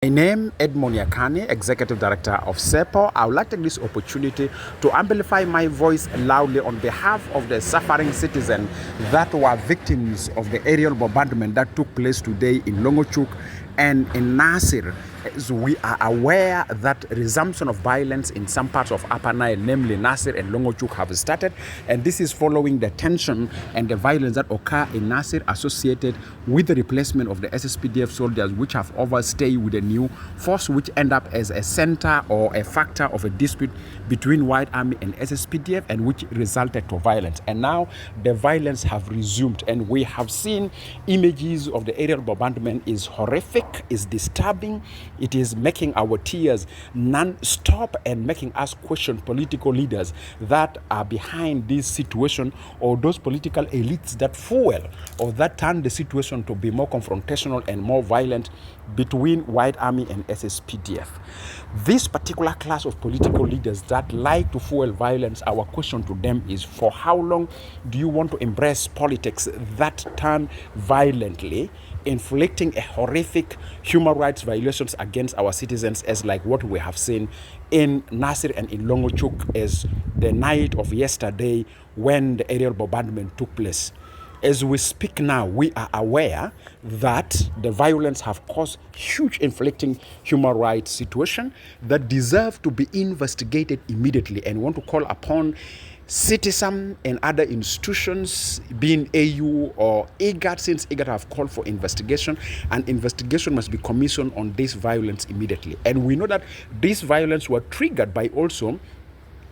My name Edmund Yakani, Executive Director of SEPO. I would like to take this opportunity to amplify my voice loudly on behalf of the suffering citizens that were victims of the aerial bombardment that took place today in Longochuk and in Nasir. As we are aware that resumption of violence in some parts of Upper Nile, namely Nasir and Longochuk, have started, and this is following the tension and the violence that occur in Nasir associated with the replacement of the SSPDF soldiers, which have overstayed with a new force, which end up as a center or a factor of a dispute between White Army and SSPDF, and which resulted to violence. And now the violence have resumed, and we have seen images of the aerial bombardment. Is horrific, is disturbing. It is making our tears non-stop and making us question political leaders that are behind this situation, or those political elites that fuel or that turn the situation to be more confrontational and more violent between White Army and SSPDF. This particular class of political leaders that like to fuel violence, our question to them is, for how long do you want to embrace politics that turn violently, inflicting a horrific human rights violations against our citizens, as like what we have seen in Nasir and in Longochuk as the night of yesterday when the aerial bombardment took place? As we speak now, we are aware that the violence have caused huge inflicting human rights situation that deserve to be investigated immediately, and want to call upon citizens and other institutions, being AU or IGAD, since IGAD have called for investigation, and investigation must be commissioned on this violence immediately. And we know that this violence were triggered by also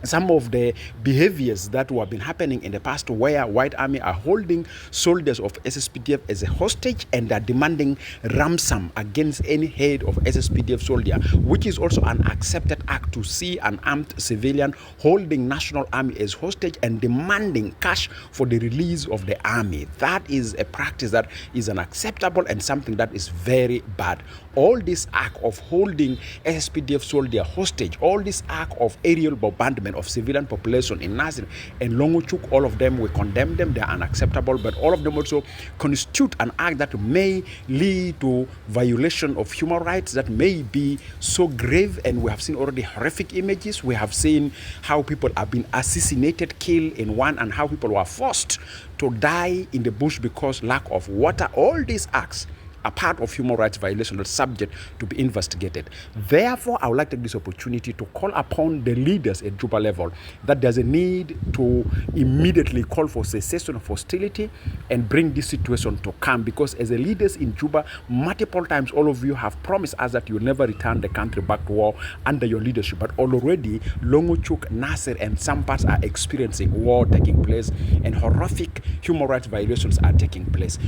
some of the behaviors that have been happening in the past, where White Army are holding soldiers of SSPDF as a hostage and are demanding ransom against any head of SSPDF soldier, which is also an accepted act to see an armed civilian holding National Army as hostage and demanding cash for the release of the army. That is a practice that is unacceptable and something that is very bad. All this act of holding SSPDF soldier hostage, all this act of aerial bombardment of civilian population in Nasir and Longochuk, all of them, we condemn them. They are unacceptable, but all of them also constitute an act that may lead to violation of human rights that may be so grave. And we have seen already horrific images. We have seen how people have been assassinated, killed in one, and how people were forced to die in the bush because lack of water. All these acts a part of human rights violation that's subject to be investigated. Therefore, I would like to take this opportunity to call upon the leaders at Juba level that there's a need to immediately call for cessation of hostility and bring this situation to calm, because as the leaders in Juba, multiple times all of you have promised us that you'll never return the country back to war under your leadership. But already Longochuk, Nasir, and some parts are experiencing war taking place, and horrific human rights violations are taking place.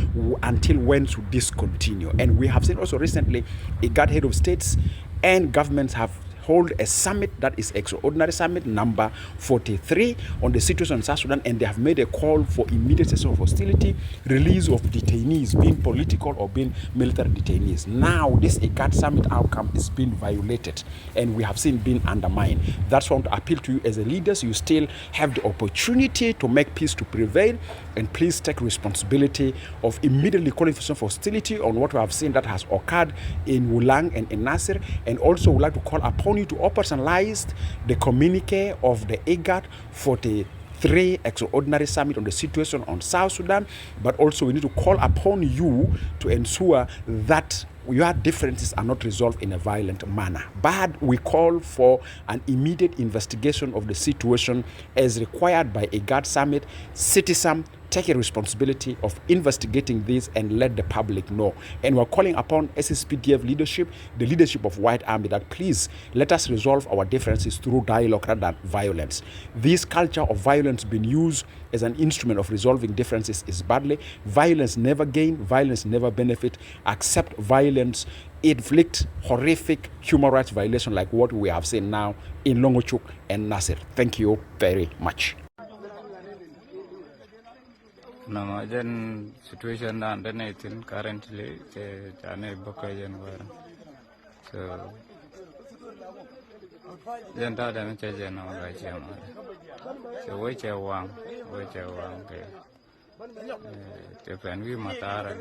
Until when should this continue? And we have seen also recently IGAD head of states and governments have hold a summit that is extraordinary summit number 43 on the situation in South Sudan, and they have made a call for immediate cessation of hostility, release of detainees, being political or being military detainees. Now this IGAD summit outcome is being violated, and we have seen being undermined. That's why I want to appeal to you as a leaders. You still have the opportunity to make peace to prevail, and please take responsibility of immediately calling for some hostility on what we have seen that has occurred in Wulang and in Nasir. And also would like to call upon you to operationalize the communique of the IGAD 43 extraordinary summit on the situation on South Sudan. But also we need to call upon you to ensure that your differences are not resolved in a violent manner. But we call for an immediate investigation of the situation as required by IGAD summit. Citizen take a responsibility of investigating this and let the public know. And we're calling upon SSPDF leadership, the leadership of White Army, that please let us resolve our differences through dialogue rather than violence. This culture of violence being used as an instrument of resolving differences is badly. Violence never gain, violence never benefit, except violence inflict horrific human rights violation like what we have seen now in Longochuk and Nasir. Thank you very much. No, then situation and then it currently the Jane Bokajan were so then that I'm changing now right here. So which I want, the friend we matara.